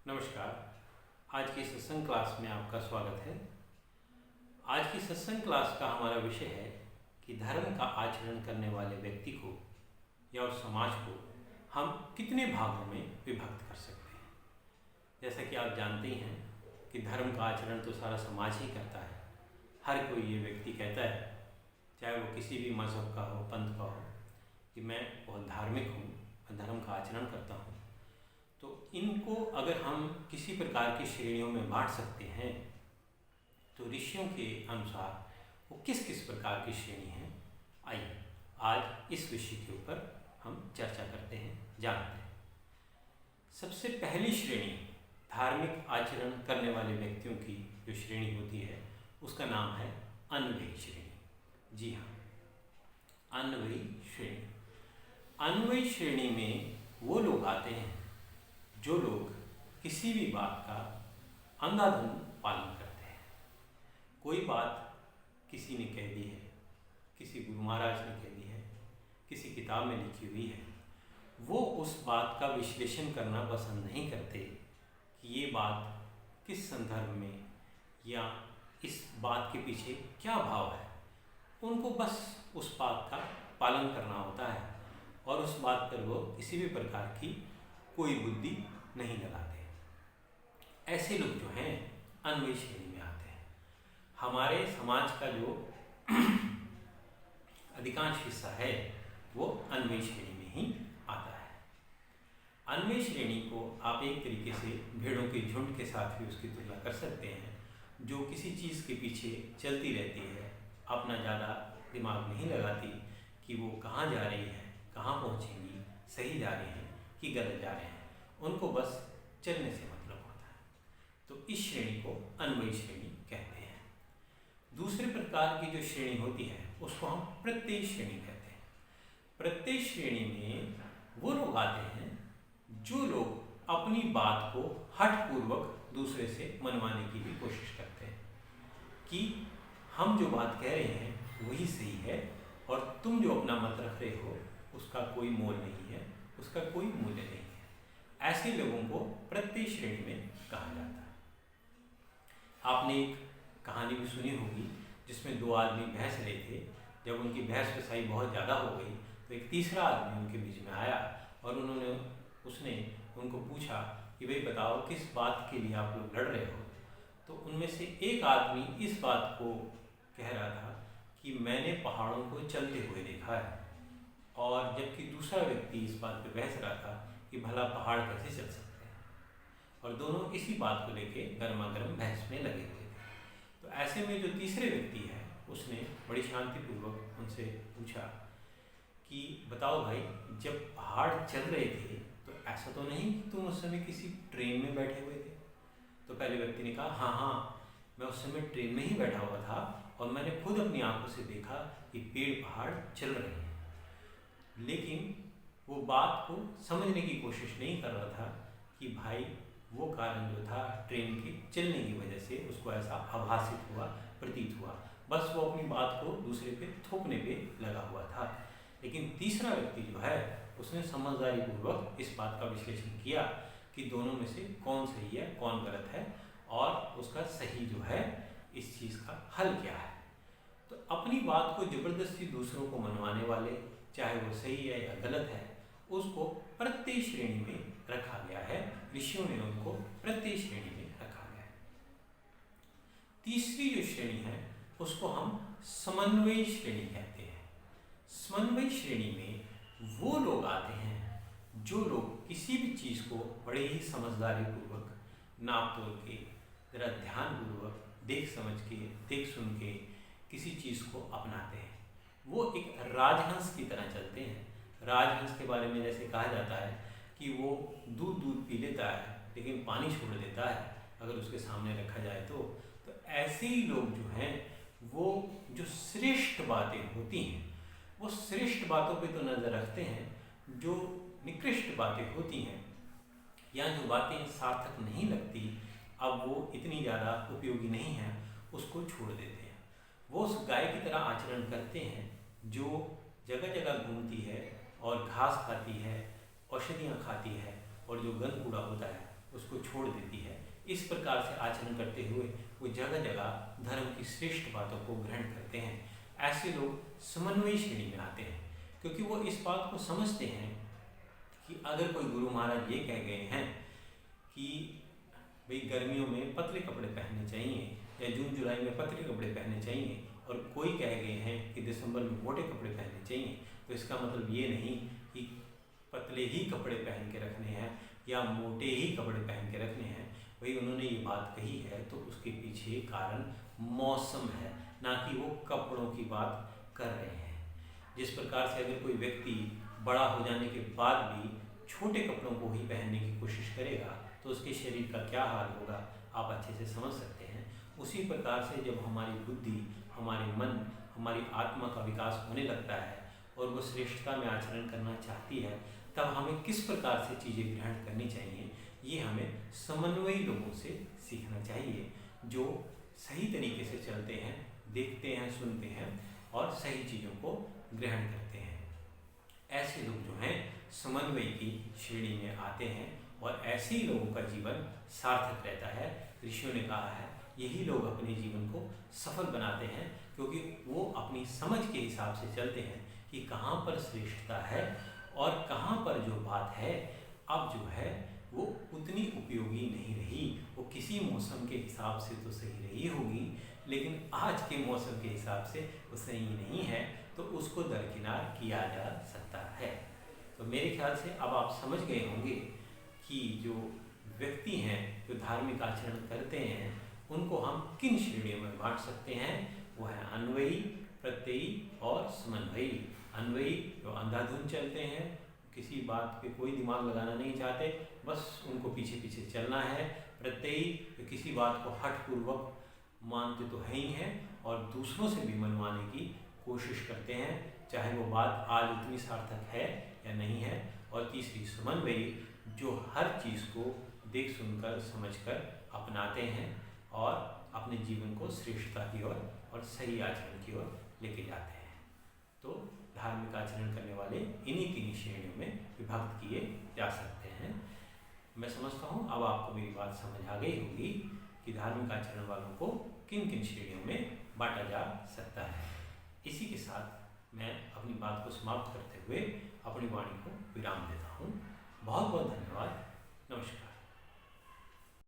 नमस्कार। आज की सत्संग क्लास में आपका स्वागत है। आज की सत्संग क्लास का हमारा विषय है कि धर्म का आचरण करने वाले व्यक्ति को या उस समाज को हम कितने भागों में विभक्त कर सकते हैं। जैसा कि आप जानते ही हैं कि धर्म का आचरण तो सारा समाज ही करता है। हर कोई ये व्यक्ति कहता है, चाहे वो किसी भी मज़हब का हो, पंथ का हो, कि मैं बहुत धार्मिक हूँ, मैं धर्म का आचरण करता हूँ। तो इनको अगर हम किसी प्रकार की श्रेणियों में बांट सकते हैं तो ऋषियों के अनुसार वो किस किस प्रकार की श्रेणी हैं, आइए आज इस विषय के ऊपर हम चर्चा करते हैं, जानते हैं। सबसे पहली श्रेणी धार्मिक आचरण करने वाले व्यक्तियों की जो श्रेणी होती है उसका नाम है अन्वयी श्रेणी। जी हाँ, अन्वयी श्रेणी। अन्वयी श्रेणी में वो लोग आते हैं जो लोग किसी भी बात का अंधाधुंध पालन करते हैं। कोई बात किसी ने कह दी है, किसी गुरु महाराज ने कह दी है, किसी किताब में लिखी हुई है, वो उस बात का विश्लेषण करना पसंद नहीं करते कि ये बात किस संदर्भ में या इस बात के पीछे क्या भाव है। उनको बस उस बात का पालन करना होता है और उस बात पर वो किसी भी प्रकार की कोई बुद्धि नहीं लगाते। ऐसे लोग जो हैं अन्वयी श्रेणी में आते हैं। हमारे समाज का जो अधिकांश हिस्सा है वो अन्वयी श्रेणी में ही आता है। अन्वयी श्रेणी को आप एक तरीके से भेड़ों के झुंड के साथ भी उसकी तुलना कर सकते हैं, जो किसी चीज़ के पीछे चलती रहती है, अपना ज़्यादा दिमाग नहीं लगाती कि वो कहाँ जा रही है, कहाँ पहुँचेंगी, सही जा रहे हैं कि गलत जा रहे हैं। उनको बस चलने से मतलब होता है। तो इस श्रेणी को अन्वयी श्रेणी कहते हैं। दूसरे प्रकार की जो श्रेणी होती है उसको हम प्रत्यय श्रेणी कहते हैं। प्रत्यय श्रेणी में वो लोग आते हैं जो लोग अपनी बात को हठपूर्वक दूसरे से मनवाने की भी कोशिश करते हैं कि हम जो बात कह रहे हैं वही सही है और तुम जो अपना मत रख रहे हो उसका कोई मोल नहीं है, उसका कोई मूल्य नहीं है। ऐसे लोगों को प्रत्यय श्रेणी में कहा जाता है। आपने एक कहानी भी सुनी होगी जिसमें दो आदमी बहस रहे थे। जब उनकी बहस कसाई बहुत ज़्यादा हो गई तो एक तीसरा आदमी उनके बीच में आया और उसने उनको पूछा कि भाई बताओ किस बात के लिए आप लोग लड़ रहे हो। तो उनमें से एक आदमी इस बात को कह रहा था कि मैंने पहाड़ों को चलते हुए देखा है, और जबकि दूसरा व्यक्ति इस बात पे बहस रहा था कि भला पहाड़ कैसे चल सकते हैं, और दोनों इसी बात को लेके गर्मा गर्म बहस में लगे हुए थे। तो ऐसे में जो तीसरे व्यक्ति है उसने बड़ी शांतिपूर्वक उनसे पूछा कि बताओ भाई, जब पहाड़ चल रहे थे तो ऐसा तो नहीं कि तुम उस समय किसी ट्रेन में बैठे हुए थे। तो पहले व्यक्ति ने कहा हाँ, मैं उस समय ट्रेन में ही बैठा हुआ था और मैंने खुद अपनी आंखों से देखा कि पेड़ पहाड़ चल रहे हैं। लेकिन वो बात को समझने की कोशिश नहीं कर रहा था कि भाई वो कारण जो था ट्रेन के चलने की वजह से उसको ऐसा आभासित हुआ, प्रतीत हुआ। बस वो अपनी बात को दूसरे पे थोपने पे लगा हुआ था। लेकिन तीसरा व्यक्ति जो है उसने समझदारी पूर्वक इस बात का विश्लेषण किया कि दोनों में से कौन सही है, कौन गलत है और उसका सही जो है इस चीज़ का हल क्या है। तो अपनी बात को ज़बरदस्ती दूसरों को मनवाने वाले, चाहे वो सही है या गलत है, उसको प्रत्यय श्रेणी में रखा गया है। ऋषियों ने उनको प्रत्यय श्रेणी में रखा गया है। तीसरी जो श्रेणी है उसको हम समन्वय श्रेणी कहते हैं। समन्वय श्रेणी में वो लोग आते हैं जो लोग किसी भी चीज़ को बड़े ही समझदारी पूर्वक, नाप तोल के, जरा ध्यानपूर्वक, देख समझ के, देख सुन के किसी चीज़ को अपनाते हैं। वो एक राजहंस की तरह चलते हैं। राजहंस के बारे में जैसे कहा जाता है कि वो दूध पी लेता है लेकिन पानी छोड़ देता है अगर उसके सामने रखा जाए तो ऐसे ही लोग जो हैं वो जो श्रेष्ठ बातें होती हैं वो श्रेष्ठ बातों पे तो नज़र रखते हैं, जो निकृष्ट बातें होती हैं या जो बातें सार्थक नहीं लगती, अब वो इतनी ज़्यादा उपयोगी नहीं हैं, उसको छोड़ देते हैं। वो उस गाय की तरह आचरण करते हैं जो जगह जगह घूमती है और घास खाती है, औषधियाँ खाती है और जो गंद कूड़ा होता है उसको छोड़ देती है। इस प्रकार से आचरण करते हुए वो जगह जगह धर्म की श्रेष्ठ बातों को ग्रहण करते हैं। ऐसे लोग समन्वयी श्रेणी में आते हैं, क्योंकि वो इस बात को समझते हैं कि अगर कोई गुरु महाराज ये कह गए हैं कि भाई गर्मियों में पतले कपड़े पहनने चाहिए या जून जुलाई में पतले कपड़े पहनने चाहिए, और कोई कह गए हैं कि दिसंबर में मोटे कपड़े पहनने चाहिए, तो इसका मतलब ये नहीं कि पतले ही कपड़े पहन के रखने हैं या मोटे ही कपड़े पहन के रखने हैं। भाई उन्होंने ये बात कही है तो उसके पीछे कारण मौसम है, ना कि वो कपड़ों की बात कर रहे हैं। जिस प्रकार से अगर कोई व्यक्ति बड़ा हो जाने के बाद भी छोटे कपड़ों को ही पहनने की कोशिश करेगा तो उसके शरीर का क्या हाल होगा, आप अच्छे से समझ सकते हैं। उसी प्रकार से जब हमारी बुद्धि, हमारे मन, हमारी आत्मा का विकास होने लगता है और वो श्रेष्ठता में आचरण करना चाहती है, तब हमें किस प्रकार से चीज़ें ग्रहण करनी चाहिए, ये हमें समन्वयी लोगों से सीखना चाहिए, जो सही तरीके से चलते हैं, देखते हैं, सुनते हैं और सही चीज़ों को ग्रहण करते हैं। ऐसे लोग जो हैं समन्वय की श्रेणी में आते हैं और ऐसे ही लोगों का जीवन सार्थक रहता है। ऋषियों ने कहा है यही लोग अपने जीवन को सफल बनाते हैं, क्योंकि वो अपनी समझ के हिसाब से चलते हैं कि कहाँ पर श्रेष्ठता है और कहाँ पर जो बात है अब जो है वो उतनी उपयोगी नहीं रही। वो किसी मौसम के हिसाब से तो सही रही होगी, लेकिन आज के मौसम के हिसाब से वो सही नहीं है, तो उसको दरकिनार किया जा सकता है। तो मेरे ख्याल से अब आप समझ गए होंगे कि जो व्यक्ति हैं जो धार्मिक आचरण करते हैं उनको हम किन श्रेणियों में बांट सकते हैं। वो है अन्वयी, प्रत्ययी और समन्वयी। अन्वयी जो अंधाधुंध चलते हैं, किसी बात पे कोई दिमाग लगाना नहीं चाहते, बस उनको पीछे पीछे चलना है। प्रत्ययी जो किसी बात को हठपूर्वक मानते तो है ही हैं और दूसरों से भी मनवाने की कोशिश करते हैं, चाहे वो बात आज उतनी सार्थक है या नहीं है। और तीसरी समन्वयी जो हर चीज़ को देख सुनकर समझकर अपनाते हैं और अपने जीवन को श्रेष्ठता की ओर और सही आचरण की ओर लेके जाते हैं। तो धार्मिक आचरण करने वाले इन्हीं तीन श्रेणियों में विभक्त किए जा सकते हैं। मैं समझता हूँ अब आपको मेरी बात समझ आ गई होगी कि धार्मिक आचरण वालों को किन किन श्रेणियों में बांटा जा सकता है। इसी के साथ मैं अपनी बात को समाप्त करते हुए अपनी वाणी को विराम देता हूँ। बहुत बहुत धन्यवाद। नमस्कार।